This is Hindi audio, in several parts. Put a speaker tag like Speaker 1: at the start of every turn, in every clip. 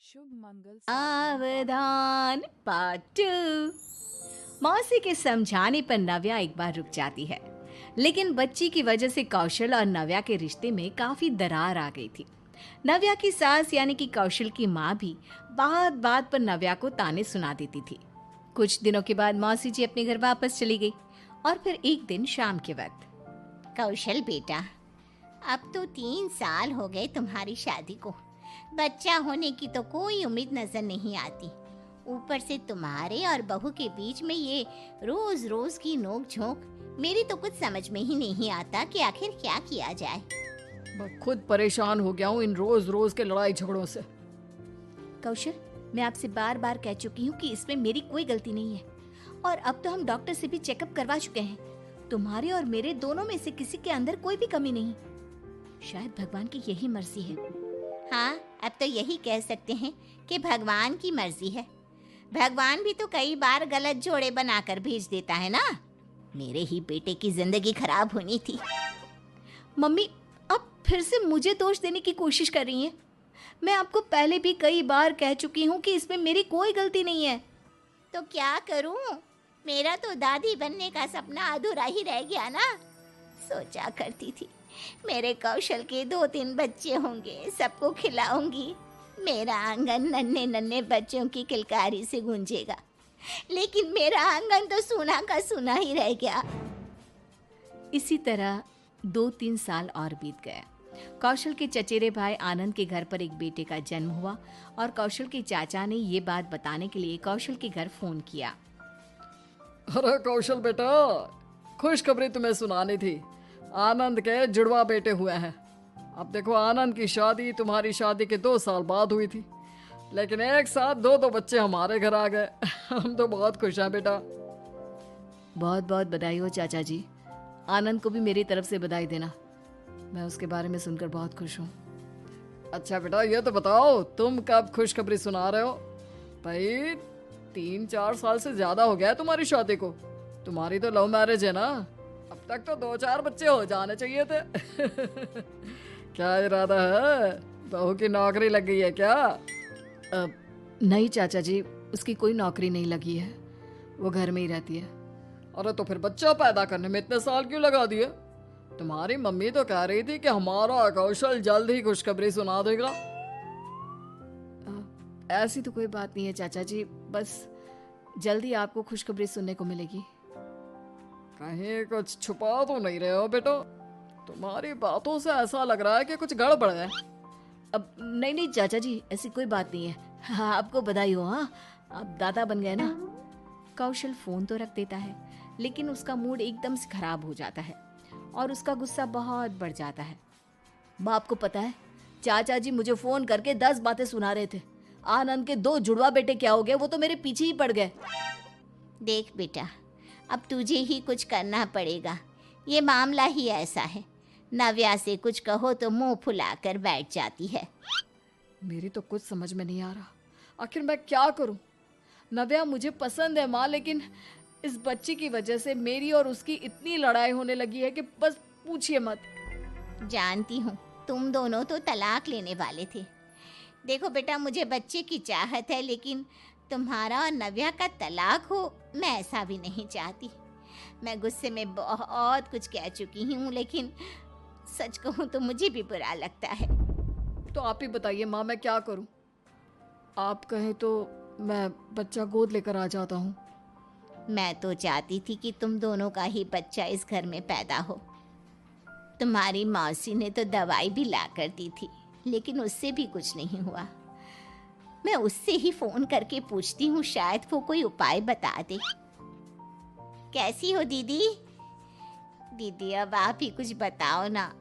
Speaker 1: शुभ मंगल
Speaker 2: सावधान पार्ट टू। मौसी के समझाने पर नव्या एक बार रुक जाती है, लेकिन बच्ची की वजह से कौशल और नव्या के रिश्ते में काफी दरार आ गई थी। नव्या की सास यानी कि कौशल की माँ भी बात बात पर नव्या को ताने सुना देती थी। कुछ दिनों के बाद मौसी जी अपने घर वापस चली गई और फिर एक दिन शाम के वक्त,
Speaker 3: कौशल बेटा, अब तो 3 साल हो गए तुम्हारी शादी को। बच्चा होने की तो कोई उम्मीद नजर नहीं आती। ऊपर से तुम्हारे और बहू के बीच में ये रोज रोज की नोक झोंक, मेरी तो कुछ समझ में ही नहीं आता कि आखिर क्या किया जाए।
Speaker 4: मैं खुद परेशान हो गया हूँ इन रोज रोज के लड़ाई झगड़ों से।
Speaker 2: कौशल, मैं आपसे बार बार कह चुकी हूँ कि इसमें मेरी कोई गलती नहीं है, और अब तो हम डॉक्टर से भी चेकअप करवा चुके हैं। तुम्हारे और मेरे दोनों में से किसी के अंदर कोई भी कमी नहीं। शायद भगवान की यही मर्जी है।
Speaker 3: हाँ, अब तो यही कह सकते हैं कि भगवान की मर्जी है। भगवान भी तो कई बार गलत जोड़े बनाकर भेज देता है ना। मेरे ही बेटे की जिंदगी खराब होनी थी।
Speaker 2: मम्मी, आप फिर से मुझे दोष देने की कोशिश कर रही हैं। मैं आपको पहले भी कई बार कह चुकी हूँ कि इसमें मेरी कोई गलती नहीं है।
Speaker 3: तो क्या करूं? मेरा तो दादी बनने का सपना अधूरा ही रह गया ना। सोचा करती थी मेरे कौशल के 2-3 बच्चे होंगे, सबको खिलाऊंगी, मेरा आंगन नन्हे नन्हे बच्चों की किलकारी से गूंजेगा। लेकिन मेरा आंगन तो सूना का सूना ही रह गया।
Speaker 2: इसी तरह 2-3 साल और बीत गए। कौशल के चचेरे भाई आनंद के घर पर एक बेटे का जन्म हुआ और कौशल के चाचा ने ये बात बताने के लिए कौशल के घर फोन किया।
Speaker 4: अरे कौशल बेटा, खुशखबरी तुम्हें सुनानी थी। आनंद के जुड़वा बेटे हुए हैं। अब देखो, आनंद की शादी तुम्हारी शादी के 2 साल बाद हुई थी, लेकिन एक साथ दो बच्चे हमारे घर आ गए। हम तो बहुत खुश हैं बेटा।
Speaker 2: बहुत बहुत बधाई हो चाचा जी। आनंद को भी मेरी तरफ से बधाई देना। मैं उसके बारे में सुनकर बहुत खुश हूँ।
Speaker 4: अच्छा बेटा, ये तो बताओ तुम कब खुशखबरी सुना रहे हो? भाई 3-4 साल से ज्यादा हो गया है तुम्हारी शादी को। तुम्हारी तो लव मैरिज है ना। अब तक तो 2-4 बच्चे हो जाने चाहिए थे। क्या इरादा है? बहू की नौकरी लग गई है क्या?
Speaker 2: नहीं चाचा जी, उसकी कोई नौकरी नहीं लगी है, वो घर में ही रहती है।
Speaker 4: अरे तो फिर बच्चा पैदा करने में इतने साल क्यों लगा दिए? तुम्हारी मम्मी तो कह रही थी कि हमारा कौशल जल्द ही खुशखबरी सुना देगा।
Speaker 2: ऐसी तो कोई बात नहीं है चाचा जी, बस जल्दी आपको खुशखबरी सुनने को मिलेगी।
Speaker 4: कहीं कुछ छुपा तो नहीं रहे हो बेटा? तुम्हारी बातों से ऐसा लग रहा है कि कुछ गड़बड़ है।
Speaker 2: अब नहीं नहीं चाचा जी, ऐसी कोई बात नहीं है। हाँ, आपको बधाई हो। हाँ, आप दादा बन गए ना। कौशल फोन तो रख देता है, लेकिन उसका मूड एकदम से खराब हो जाता है और उसका गुस्सा बहुत बढ़ जाता है। बाप को पता है, चाचा जी मुझे फोन करके 10 बातें सुना रहे थे। आनंद के 2 जुड़वा बेटे क्या हो गए, वो तो मेरे पीछे ही पड़ गए।
Speaker 3: देख बेटा, अब तुझे ही कुछ करना पड़ेगा। ये मामला ही ऐसा है। नव्या से कुछ कहो तो मुंह फुलाकर बैठ जाती है।
Speaker 4: मेरी तो कुछ समझ में नहीं आ रहा, आखिर मैं क्या करूं?
Speaker 2: नव्या मुझे पसंद है माँ, लेकिन इस बच्ची की वजह से मेरी और उसकी इतनी लड़ाई होने लगी है कि बस पूछिए मत।
Speaker 3: जानती हूँ तुम दोनों तो तलाक लेने वाले थे। देखो बेटा, मुझे बच्चे की चाहत है, लेकिन तुम्हारा और नव्या का तलाक हो, मैं ऐसा भी नहीं चाहती। मैं गुस्से में बहुत कुछ कह चुकी हूँ, लेकिन सच कहूँ तो मुझे भी बुरा लगता है।
Speaker 4: तो आप ही बताइए माँ, मैं क्या करूं? आप कहें तो मैं बच्चा गोद लेकर आ जाता हूँ।
Speaker 3: मैं तो चाहती थी कि तुम दोनों का ही बच्चा इस घर में पैदा हो। तुम्हारी मौसी ने तो दवाई भी ला कर दी थी, लेकिन उससे भी कुछ नहीं हुआ। मैं उससे ही फोन करके पूछती हूँ, शायद वो कोई उपाय बता दे। कैसी हो दीदी? दीदी, अब आप ही कुछ बताओ ना।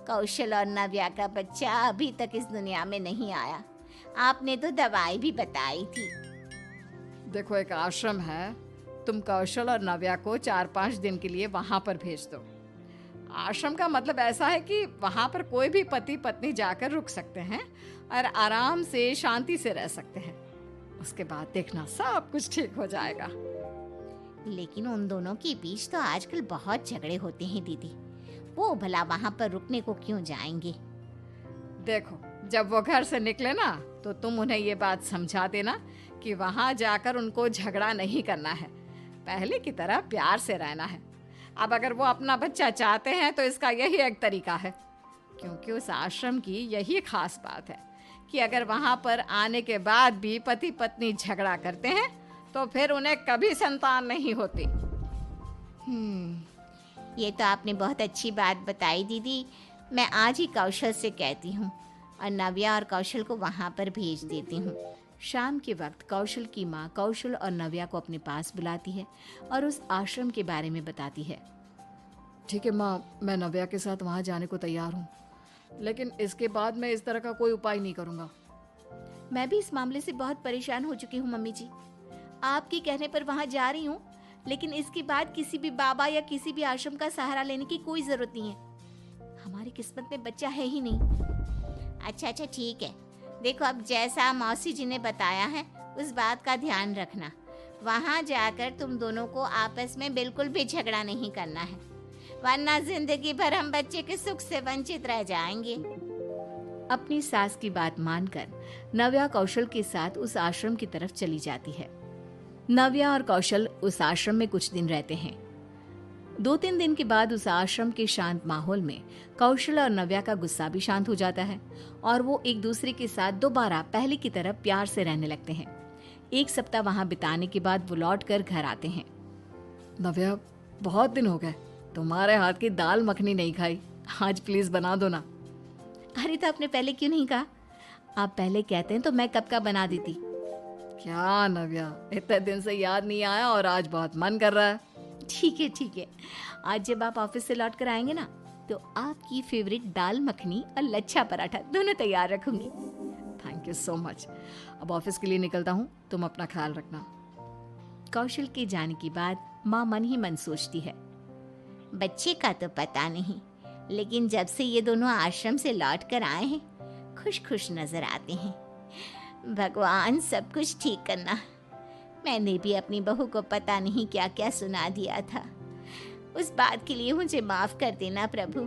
Speaker 3: कौशल और नव्या का बच्चा अभी तक इस दुनिया में नहीं आया। आपने तो दवाई भी बताई थी।
Speaker 4: देखो, एक आश्रम है, तुम कौशल और नव्या को 4-5 दिन के लिए वहां पर भेज दो। आश्रम का मतलब ऐसा है कि वहां पर कोई भी पति पत्नी जाकर रुक सकते हैं और आराम से शांति से रह सकते हैं। उसके बाद देखना सब कुछ ठीक हो जाएगा।
Speaker 3: लेकिन उन दोनों के बीच तो आजकल बहुत झगड़े होते हैं दीदी। वो भला वहां पर रुकने को क्यों जाएंगे?
Speaker 4: देखो, जब वो घर से निकले ना
Speaker 2: तो तुम उन्हें ये बात समझा देना कि वहां जाकर उनको झगड़ा नहीं करना है, पहले की तरह प्यार से रहना है। अब अगर वो अपना बच्चा चाहते हैं तो इसका यही एक तरीका है, क्योंकि उस आश्रम की यही खास बात है कि अगर वहां पर आने के बाद भी पति पत्नी झगड़ा करते हैं तो फिर उन्हें कभी संतान नहीं होती।
Speaker 3: ये तो आपने बहुत अच्छी बात बताई दीदी। मैं आज ही कौशल से कहती हूँ और नव्या और कौशल को वहाँ पर भेज देती हूँ।
Speaker 2: शाम के वक्त कौशल की माँ कौशल और नव्या को अपने पास बुलाती है और उस आश्रम के बारे में बताती है।
Speaker 4: ठीक है माँ, मैं नव्या के साथ वहाँ जाने को तैयार हूँ, लेकिन इसके बाद मैं इस तरह का कोई उपाय नहीं करूँगा।
Speaker 3: मैं भी इस मामले से बहुत परेशान हो चुकी हूँ मम्मी जी। आपके कहने पर वहाँ जा रही हूँ, लेकिन इसके बाद किसी भी बाबा या किसी भी आश्रम का सहारा लेने की कोई जरूरत नहीं है। हमारी किस्मत में बच्चा है ही नहीं। अच्छा ठीक है, देखो अब जैसा मौसी जी ने बताया है उस बात का ध्यान रखना। वहाँ जाकर तुम दोनों को आपस में बिल्कुल भी झगड़ा नहीं करना है, वरना जिंदगी भर हम बच्चे के सुख से वंचित रह जाएंगे।
Speaker 2: अपनी सास की बात मानकर नव्या कौशल के साथ उस आश्रम की तरफ चली जाती है। नव्या और कौशल उस आश्रम में कुछ दिन रहते हैं। 2-3 दिन के बाद उस आश्रम के शांत माहौल में कौशल और नव्या का गुस्सा भी शांत हो जाता है और वो एक दूसरे के साथ दोबारा पहले की तरह प्यार से रहने लगते हैं। 1 सप्ताह वहां बिताने के बाद वो लौट कर घर आते हैं।
Speaker 4: नव्या, बहुत दिन हो गए तुम्हारे हाथ की दाल मखनी नहीं खाई, आज प्लीज बना दो ना।
Speaker 3: अरे तो आपने पहले क्यों नहीं कहा? आप पहले कहते हैं तो मैं कब का बना देती।
Speaker 4: क्या नव्या, इतने दिन से याद नहीं आया और आज बहुत मन कर रहा है।
Speaker 3: ठीक है, आज जब आप ऑफिस से लौट कर आएंगे ना तो आपकी फेवरेट दाल मखनी और लच्छा पराठा दोनों तैयार रखूंगी।
Speaker 4: Thank you so much. अब ऑफिस के लिए निकलता हूँ, तुम अपना ख्याल रखना।
Speaker 2: कौशल के जाने के बाद माँ मन ही मन सोचती है,
Speaker 3: बच्चे का तो पता नहीं, लेकिन जब से ये दोनों आश्रम से लौट कर आए हैं खुश नजर आते हैं। भगवान सब कुछ ठीक करना। मैंने भी अपनी बहू को पता नहीं क्या क्या सुना दिया था, उस बात के लिए मुझे माफ कर देना प्रभु।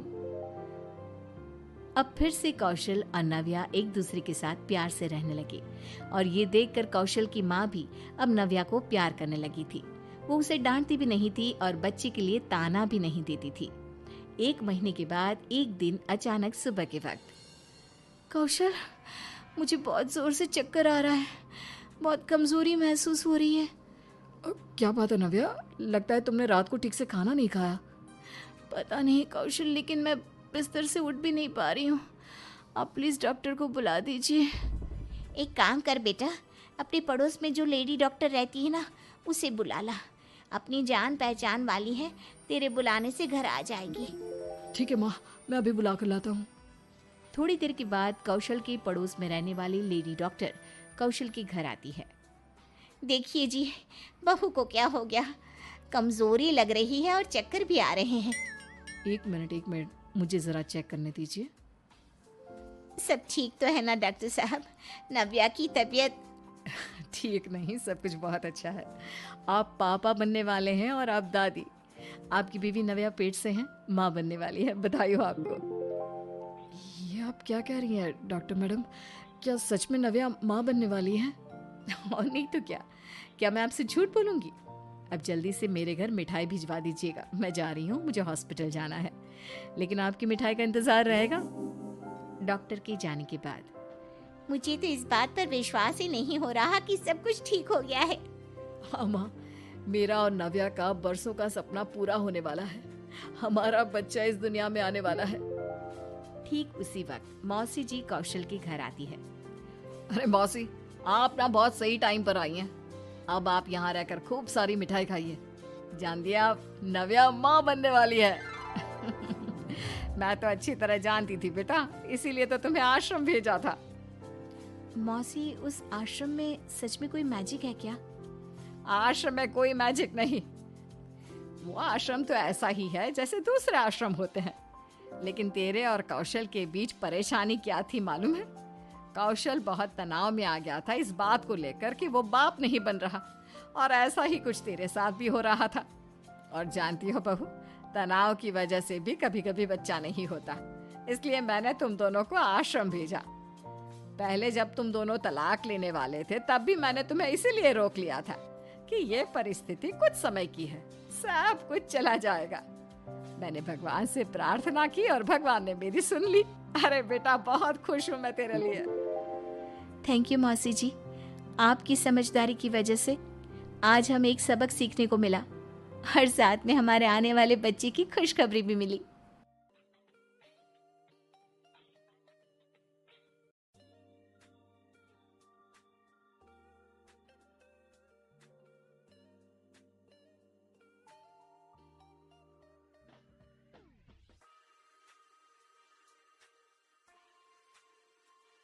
Speaker 2: अब फिर से कौशल और नव्या एक दूसरे के साथ प्यार से रहने लगे और ये देखकर कौशल की माँ भी अब नव्या को प्यार करने लगी थी। वो उसे डांटती भी नहीं थी और बच्चे के लिए ताना भी नहीं देती थी। 1 महीने के बाद एक दिन अचानक सुबह के वक्त,
Speaker 3: कौशल, मुझे बहुत जोर से चक्कर आ रहा है, बहुत कमजोरी महसूस हो रही है।
Speaker 4: क्या बात है नव्या, लगता है तुमने रात को ठीक से खाना नहीं खाया।
Speaker 3: पता नहीं कौशल, लेकिन मैं बिस्तर से उठ भी नहीं पा रही हूँ। आप प्लीज डॉक्टर को बुला दीजिए। एक काम कर बेटा, अपने पड़ोस में जो लेडी डॉक्टर रहती है ना उसे बुला ला। अपनी जान पहचान वाली है, तेरे बुलाने से घर आ जाएगी।
Speaker 4: ठीक है माँ, मैं अभी बुला कर लाता हूँ।
Speaker 2: थोड़ी देर के बाद कौशल के पड़ोस में रहने वाली लेडी डॉक्टर कौशल के घर आती है।
Speaker 3: देखिए जी, बहू को क्या हो गया, कमजोरी लग रही है और चक्कर भी आ रहे हैं।
Speaker 4: एक मिनट, मुझे जरा चेक करने दीजिए।
Speaker 3: सब ठीक तो है ना डॉक्टर साहब? नव्या की तबीयत?
Speaker 4: ठीक नहीं, सब कुछ बहुत अच्छा है। आप पापा बनने वाले हैं और आप दादी। आपकी बीवी नव्या पेट से हैं, माँ बनने वाली है। बधाई हो आपको। ये आप क्या कह रही हैं डॉक्टर मैडम? क्या सच में नव्या माँ बनने वाली है?
Speaker 2: और नहीं तो क्या मैं आपसे झूठ बोलूंगी? अब जल्दी से मेरे घर मिठाई भिजवा दीजिएगा, मैं जा रही हूँ, मुझे हॉस्पिटल जाना है। लेकिन आपकी मिठाई का इंतजार रहेगा। डॉक्टर के जाने के बाद
Speaker 3: मुझे तो इस बात पर विश्वास ही नहीं हो रहा कि सब कुछ ठीक हो गया है।
Speaker 4: हाँ माँ, मेरा और नव्या का बरसों का सपना पूरा होने वाला है। हमारा बच्चा इस दुनिया में आने वाला है।
Speaker 2: ठीक उसी वक्त मौसी जी कौशल के घर आती है।
Speaker 4: अरे मौसी, आप ना बहुत सही टाइम पर आई हैं। अब आप यहाँ रहकर खूब सारी मिठाई खाइए। जान दिया, आप नव्या माँ बनने वाली है।
Speaker 2: मैं तो अच्छी तरह जानती थी बेटा, इसीलिए तो तुम्हें आश्रम भेजा था।
Speaker 3: मौसी, उस आश्रम में सच में कोई मैजिक है क्या?
Speaker 2: आश्रम में कोई मैजिक नहीं। वो आश्रम तो ऐसा ही है जैसे दूसरे आश्रम होते हैं। लेकिन तेरे और कौशल के बीच परेशानी क्या थी मालूम है? कौशल बहुत तनाव में आ गया था इस बात को लेकर कि वो बाप नहीं बन रहा, और ऐसा ही कुछ तेरे साथ भी हो रहा था। और जानती हो बहू, तनाव की वजह से भी कभी कभी बच्चा नहीं होता। इसलिए मैंने तुम दोनों को आश्रम भेजा। पहले जब तुम दोनों तलाक लेने वाले थे तब भी मैंने तुम्हें इसीलिए रोक लिया था कि ये परिस्थिति कुछ समय की है, सब कुछ चला जाएगा। मैंने भगवान से प्रार्थना की और भगवान ने मेरी सुन ली। अरे बेटा, बहुत खुश हूँ मैं तेरे लिए।
Speaker 3: थैंक यू मौसी जी, आपकी समझदारी की वजह से आज हमें एक सबक सीखने को मिला और साथ में हमारे आने वाले बच्चे की खुशखबरी भी मिली।